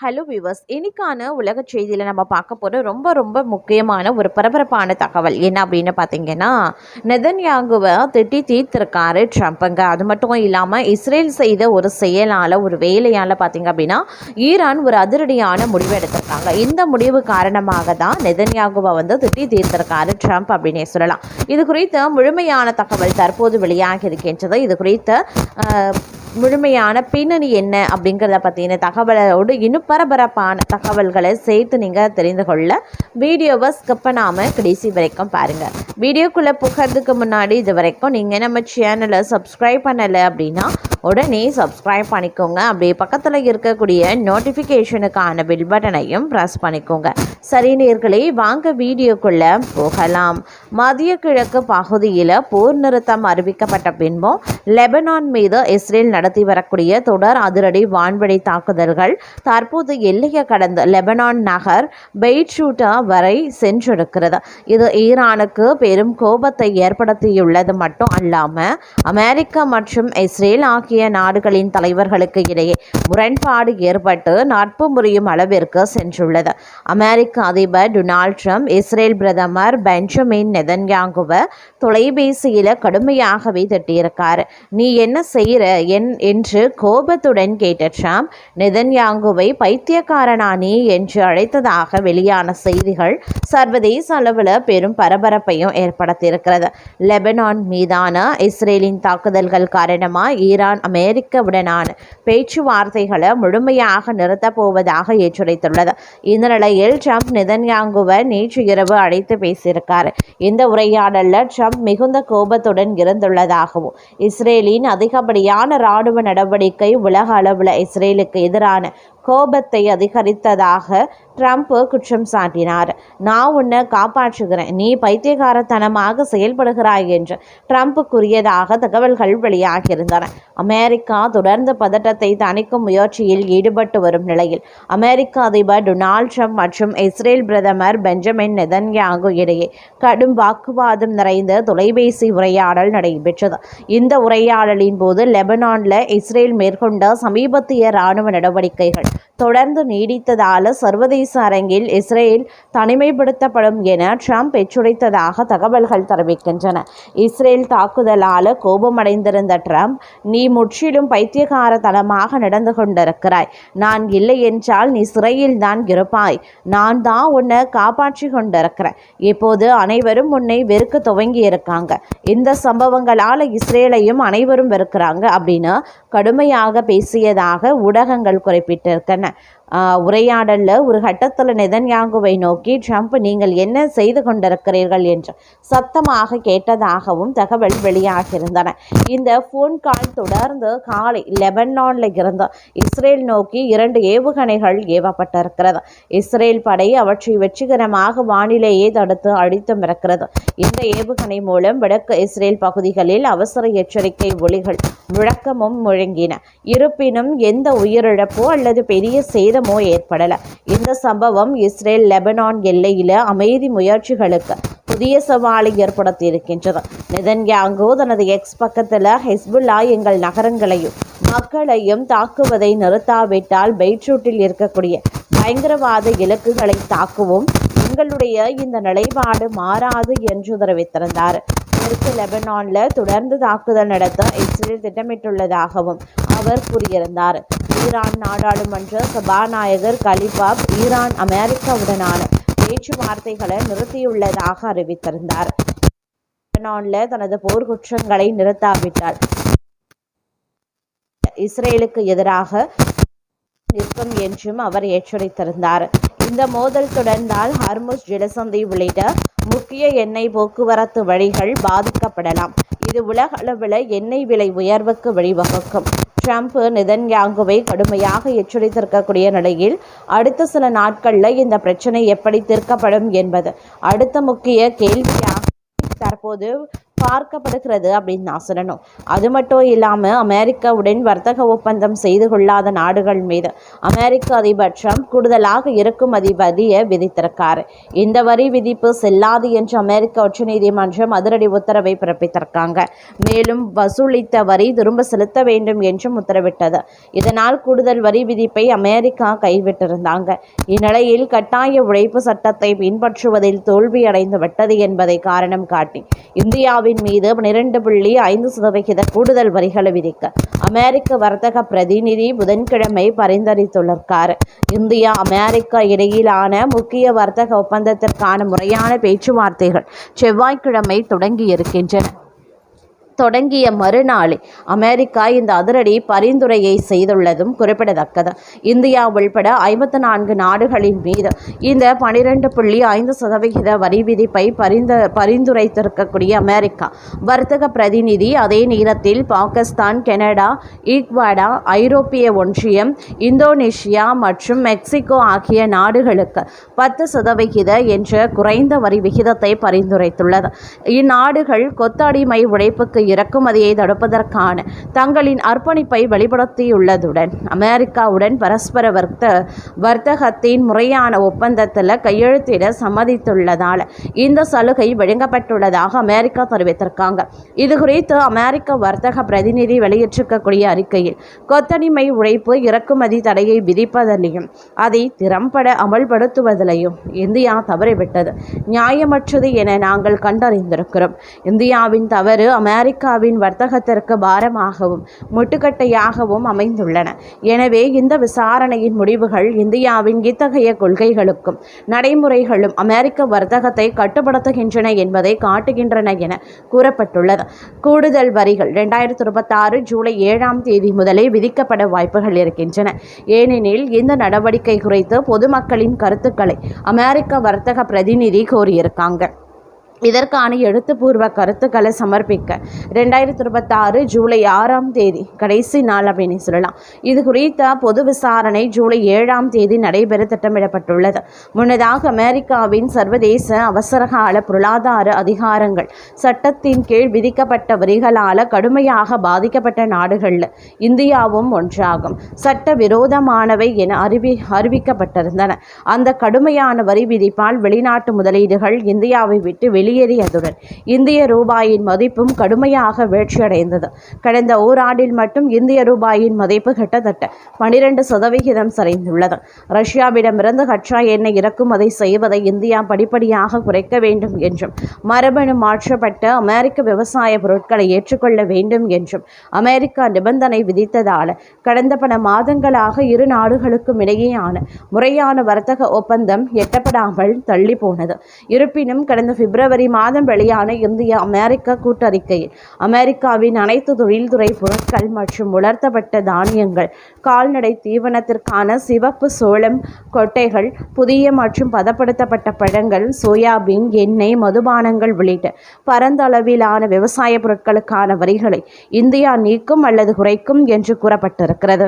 Hello viewers, இன்னைக்கான உலக செய்தியில் நம்ம பார்க்க போகிற ரொம்ப ரொம்ப முக்கியமான ஒரு பரபரப்பான தகவல் என்ன அப்படின்னு பார்த்தீங்கன்னா, நெதன்யாகுவை திட்டி தீர்த்திருக்காரு ட்ரம்ப்புங்க. அது மட்டும் இல்லாமல் இஸ்ரேல் செய்த ஒரு செயலால் ஒரு வேலையால் பார்த்தீங்க அப்படின்னா ஈரான் ஒரு அதிரடியான முடிவு எடுத்திருக்காங்க. இந்த முடிவு காரணமாக தான் நெதன்யாகுவை திட்டி தீர்த்திருக்காரு ட்ரம்ப் அப்படின்னே சொல்லலாம். இது குறித்த முழுமையான தகவல் தற்போது வெளியாகி இருக்கின்றது. இது குறித்த முழுமையான பின்னணி என்ன அப்படிங்கிறத பற்றின தகவலோடு இன்னும் பரபரப்பான தகவல்களை சேர்த்து நீங்கள் தெரிந்து கொள்ள வீடியோவை ஸ்கிப் பண்ணாமல் கடைசி வரைக்கும் பாருங்கள். வீடியோக்குள்ளே புகிறதுக்கு முன்னாடி இது வரைக்கும் நீங்கள் நம்ம சேனலை சப்ஸ்கிரைப் பண்ணலை அப்படின்னா உடனே சப்ஸ்கிரைப் பண்ணிக்கோங்க. அப்படியே பக்கத்தில் இருக்கக்கூடிய நோட்டிஃபிகேஷனுக்கான பில் பட்டனையும் ப்ரெஸ் பண்ணிக்கோங்க. சரி நேயர்களே, வாங்க வீடியோக்குள்ளே போகலாம். மத்திய கிழக்கு பகுதியில் போர் நிறுத்தம் அறிவிக்கப்பட்ட பின்பும் லெபனான் மீது இஸ்ரேல் நடத்தி வரக்கூடிய தொடர் அதிரடி வான்வழி தாக்குதல்கள் தற்போது எல்லையை கடந்த லெபனான் நகர் பெய்ட்ரூட்டா வரை சென்றிருக்கிறது. இது ஈரானுக்கு பெரும் கோபத்தை ஏற்படுத்தியுள்ளது மட்டும் அல்லாமல் அமெரிக்கா மற்றும் இஸ்ரேல் ஆகிய நாடுகளின் தலைவர்களுக்கு இடையே முரண்பாடு ஏற்பட்டு நட்பு முறியும் அளவிற்கு சென்றுள்ளது. அமெரிக்க அதிபர் டொனால்ட் ட்ரம்ப் இஸ்ரேல் பிரதமர் பெஞ்சமின் நெதன்யாகுவை தொலைபேசியில் கடுமையாகவே திட்டியிருக்கார். நீ என்ன செய்கிற என்று கோபத்துடன் கேட்ட ட்ரம்ப் நெதன்யாகுவை பைத்தியக்காரனா நீ என்று அழைத்ததாக வெளியான செய்திகள் சர்வதேச அளவில் பெரும் பரபரப்பையும் ஏற்படுத்தியிருக்கிறது. லெபனான் மீதான இஸ்ரேலின் தாக்குதல்கள் காரணமாக ஈரான் அமெரிக்காவுடனான பேச்சுவார்த்தைகளை முழுமையாக நிறுத்தப் போவதாக எச்சரித்துள்ளது. இந்த நிலையில் ட்ரம்ப் நெதன்யாகுவை நேற்று இரவு அழைத்து பேசியிருக்கார். இந்த உரையாடலில் ட்ரம்ப் மிகுந்த கோபத்துடன் இருந்துள்ளதாகவும் இஸ்ரேலின் அதிகப்படியான இராணுவ நடவடிக்கை உலக அளவில் இஸ்ரேலுக்கு எதிரான கோபத்தை அதிகரித்ததாக ட்ரம்ப் குற்றம் சாட்டினார். நான் உன்னை காப்பாற்றுகிறேன், நீ பைத்தியகாரத்தனமாக செயல்படுகிறாய் என்று ட்ரம்ப் கூறியதாக தகவல்கள் வெளியாகியிருந்தன. அமெரிக்கா தொடர்ந்து பதட்டத்தை தணிக்கும் முயற்சியில் ஈடுபட்டு வரும் நிலையில் அமெரிக்க அதிபர் டொனால்ட் ட்ரம்ப் மற்றும் இஸ்ரேல் பிரதமர் பெஞ்சமின் நெதன்யாகு இடையே கடும் வாக்குவாதம் நிறைந்த தொலைபேசி உரையாடல் நடைபெற்றது. இந்த உரையாடலின் போது லெபனானில் இஸ்ரேல் மேற்கொண்ட சமீபத்திய இராணுவ நடவடிக்கைகள் தொடர்ந்து நீடித்ததால் சர்வதேச அரங்கில் இஸ்ரேல் தனிமைப்படுத்தப்படும் என ட்ரம்ப் எச்சரித்ததாக தகவல்கள் தெரிவிக்கின்றன. இஸ்ரேல் தாக்குதலால் கோபமடைந்திருந்த ட்ரம்ப், நீ முற்றிலும் பைத்தியகாரத்தனமாக நடந்து கொண்டிருக்கிறாய், நான் இல்லை என்றால் நீ சிறையில் தான் இருப்பாய், நான் தான் உன்னை காப்பாற்றி கொண்டிருக்கிறேன், இப்போது அனைவரும் உன்னை வெறுக்க துவங்கி இருக்காங்க, இந்த சம்பவங்களால் இஸ்ரேலையும் அனைவரும் வெறுக்கிறாங்க அப்படின்னு கடுமையாக பேசியதாக ஊடகங்கள் குறிப்பிட்டிருக்கின்றன. உரையாடலில் ஒரு கட்டத்தில் நெதன்யாகுவை நோக்கி ட்ரம்ப், நீங்கள் என்ன செய்து கொண்டிருக்கிறீர்கள் என்று சத்தமாக கேட்டதாகவும் தகவல் வெளியாகியிருந்தன. இந்த ஃபோன் கால் தொடர்ந்து காலை லெபனானில் இருந்து இஸ்ரேல் நோக்கி 2 ஏவுகணைகள் ஏவப்பட்டிருக்கிறது. இஸ்ரேல் படை அவற்றை வெற்றிகரமாக வானிலேயே தடுத்து அழித்தும் இருக்கிறது. இந்த ஏவுகணை மூலம் வடக்கு இஸ்ரேல் பகுதிகளில் அவசர எச்சரிக்கை ஒலிகள் முழக்கமும் முழங்கின. இருப்பினும் எந்த உயிரிழப்போ அல்லது பெரிய சேதமோ ஏற்படல. இந்த சம்பவம் இஸ்ரேல் லெபனான் எல்லையில அமைதி முயற்சிகளுக்கு புதிய சவாலை ஏற்படுத்தி இருக்கின்றது. நெதன்யாகு தனது எக்ஸ் பக்கத்தில் ஹெஸ்புல்லா எங்கள் நகரங்களையும் மக்களையும் தாக்குவதை நிறுத்தாவிட்டால் பெய்ட்ரூட்டில் இருக்கக்கூடிய பயங்கரவாத இலக்குகளை தாக்குவோம், எங்களுடைய இந்த நிலைப்பாடு மாறாது என்று தெரிவித்திருந்தார். தெற்கு லெபனானில் தொடர்ந்து தாக்குதல் நடத்த இஸ்ரேல் திட்டமிட்டுள்ளதாகவும் அவர் கூறியிருந்தார். ஈரான் நாடாளுமன்ற சபாநாயகர் கலிபாப் ஈரான் அமெரிக்காவுடனான பேச்சுவார்த்தைகளை நிறுத்தியுள்ளதாக அறிவித்திருந்தார். லெபனானில் தனது போர் குற்றங்களை நிறுத்தாவிட்டால் இஸ்ரேலுக்கு எதிராக நிற்கும் என்றும் அவர் எச்சரித்திருந்தார். இந்த மோதல் தொடர்ந்தால் ஹர்முஸ் ஜலசந்தி உள்ளிட்ட முக்கிய எண்ணெய் போக்குவரத்து வழிகள் பாதிக்கப்படலாம். இது உலக அளவில் எண்ணெய் விலை உயர்வுக்கு வழிவகுக்கும். ட்ரம்ப் நெதன்யாகுவை கடுமையாக எச்சரித்திருக்கக்கூடிய நிலையில் அடுத்த சில நாட்களில் இந்த பிரச்சனை எப்படி தீர்க்கப்படும் என்பது அடுத்த முக்கிய கேள்வியாக தற்போது பார்க்கப்படுகிறது அப்படின்னு நான் சொல்லணும். அது மட்டும் இல்லாமல் அமெரிக்காவுடன் வர்த்தக ஒப்பந்தம் செய்து கொள்ளாத நாடுகள் மீது அமெரிக்க அதிபர் ட்ரம்ப் கூடுதலாக இறக்குமதி வரியை விதித்திருக்காரு. இந்த வரி விதிப்பு செல்லாது என்று அமெரிக்க உச்சநீதிமன்றம் அதிரடி உத்தரவை பிறப்பித்திருக்காங்க. மேலும் வசூலித்த வரி திரும்ப செலுத்த வேண்டும் என்றும் உத்தரவிட்டது. இதனால் கூடுதல் வரி விதிப்பை அமெரிக்கா கைவிட்டிருந்தாங்க. இந்நிலையில் கட்டாய உழைப்பு சட்டத்தை பின்பற்றுவதில் தோல்வியடைந்து விட்டது என்பதை காரணம் காட்டி இந்தியாவின் மீது 12.5% கூடுதல் வரிகளை விதிக்க அமெரிக்க வர்த்தக பிரதிநிதி புதன்கிழமை பரிந்துரைத்துள்ளார். இந்தியா அமெரிக்கா இடையிலான முக்கிய வர்த்தக ஒப்பந்தத்திற்கான முறையான பேச்சுவார்த்தைகள் செவ்வாய்க்கிழமை தொடங்கிய மறுநாளே அமெரிக்கா இந்த அதிரடி பரிந்துரையை செய்துள்ளதும் குறிப்பிடத்தக்கது. இந்தியா உள்பட 54 நாடுகளின் மீது இந்த 12.5% வரி விதிப்பை பரிந்துரைத்திருக்கக்கூடிய அமெரிக்கா வர்த்தக பிரதிநிதி அதே நேரத்தில் பாகிஸ்தான், கனடா, ஈக்வடா, ஐரோப்பிய ஒன்றியம், இந்தோனேஷியா மற்றும் மெக்சிகோ ஆகிய நாடுகளுக்கு 10% என்ற குறைந்த வரி விகிதத்தை பரிந்துரைத்துள்ளது. இந்நாடுகள் கொத்தடிமை உழைப்புக்கு இறக்குமதியை தடுப்பதற்கான தங்களின் அர்ப்பணிப்பை வெளிப்படுத்தியுள்ளதுடன் அமெரிக்காவுடன் பரஸ்பர வர்த்தகத்தின் முறையான ஒப்பந்தத்தில் கையெழுத்திட சம்மதித்துள்ளதால் இந்த சலுகை வழங்கப்பட்டுள்ளதாக அமெரிக்கா தெரிவித்திருக்காங்க. இது குறித்து அமெரிக்க வர்த்தக பிரதிநிதி வெளியிட்டிருக்கக்கூடிய அறிக்கையில் கொத்தடிமை உழைப்பு இறக்குமதி தடையை விதிப்பதிலையும் அதை திறம்பட அமல்படுத்துவதிலையும் இந்தியா தவறிவிட்டது நியாயமற்றது என நாங்கள் கண்டறிந்திருக்கிறோம். இந்தியாவின் தவறு அமெரிக்காவின் வர்த்தகத்திற்கு பாரமாகவும் முட்டுக்கட்டையாகவும் அமைந்துள்ளன. எனவே இந்த விசாரணையின் முடிவுகள் இந்தியாவின் இத்தகைய கொள்கைகளுக்கும் நடைமுறைகளும் அமெரிக்க வர்த்தகத்தை கட்டுப்படுத்துகின்றன என்பதை காட்டுகின்றன என கூறப்பட்டுள்ளது. கூடுதல் வரிகள் 2026 ஜூலை 7 முதலே விதிக்கப்பட வாய்ப்புகள் இருக்கின்றன. ஏனெனில் இந்த நடவடிக்கை குறித்து பொதுமக்களின் கருத்துக்களை அமெரிக்க வர்த்தக பிரதிநிதி கோரியிருக்காங்க. இதற்கான எழுத்துப்பூர்வ கருத்துக்களை சமர்ப்பிக்க 2026 ஜூலை 6 கடைசி நாள் அப்படின்னு சொல்லலாம். இது குறித்த பொது விசாரணை ஜூலை 7 நடைபெற திட்டமிடப்பட்டுள்ளது. முன்னதாக அமெரிக்காவின் சர்வதேச அவசரகால பொருளாதார அதிகாரங்கள் சட்டத்தின் கீழ் விதிக்கப்பட்ட வரிகளால் கடுமையாக பாதிக்கப்பட்ட நாடுகளில் இந்தியாவும் ஒன்றாகும். சட்ட விரோதமானவை என அறிவிக்கப்பட்டிருந்தன. அந்த கடுமையான வரி விதிப்பால் வெளிநாட்டு முதலீடுகள் இந்தியாவை விட்டு வெளியேறியதுடன் இந்திய ரூபாயின் மதிப்பும் கடுமையாக வீழ்ச்சியடைந்தது. கடந்த ஓராண்டில் மட்டும் இந்திய ரூபாயின் மதிப்பு கிட்டத்தட்ட 12% சரிந்துள்ளது. ரஷ்யாவிடமிருந்து கச்சா எண்ணெய் இறக்குமதி செய்வதை இந்தியா படிப்படியாக குறைக்க வேண்டும் என்றும் மரபணு மாற்றப்பட்ட அமெரிக்க விவசாய பொருட்களை ஏற்றுக்கொள்ள வேண்டும் என்றும் அமெரிக்கா நிபந்தனை விதித்ததால் கடந்த பல மாதங்களாக இரு நாடுகளுக்கும் இடையேயான முறையான வர்த்தக ஒப்பந்தம் எட்டப்படாமல் தள்ளி போனது. இருப்பினும் கடந்த பிப்ரவரி மாதம் வெளியான இந்திய அமெரிக்க கூட்டறிக்கையில் அமெரிக்காவின் அனைத்து தொழில்துறை பொருட்கள் மற்றும் உலர்த்தப்பட்ட தானியங்கள், கால்நடை தீவனத்திற்கான சிவப்பு சோளம் கொட்டைகள், புதிய மற்றும் பதப்படுத்தப்பட்ட பழங்கள், சோயாபீன், எண்ணெய், மதுபானங்கள் உள்ளிட்ட பரந்த அளவிலான விவசாய பொருட்களுக்கான வரிகளை இந்தியா நீக்கும் அல்லது குறைக்கும் என்று கூறப்பட்டிருக்கிறது.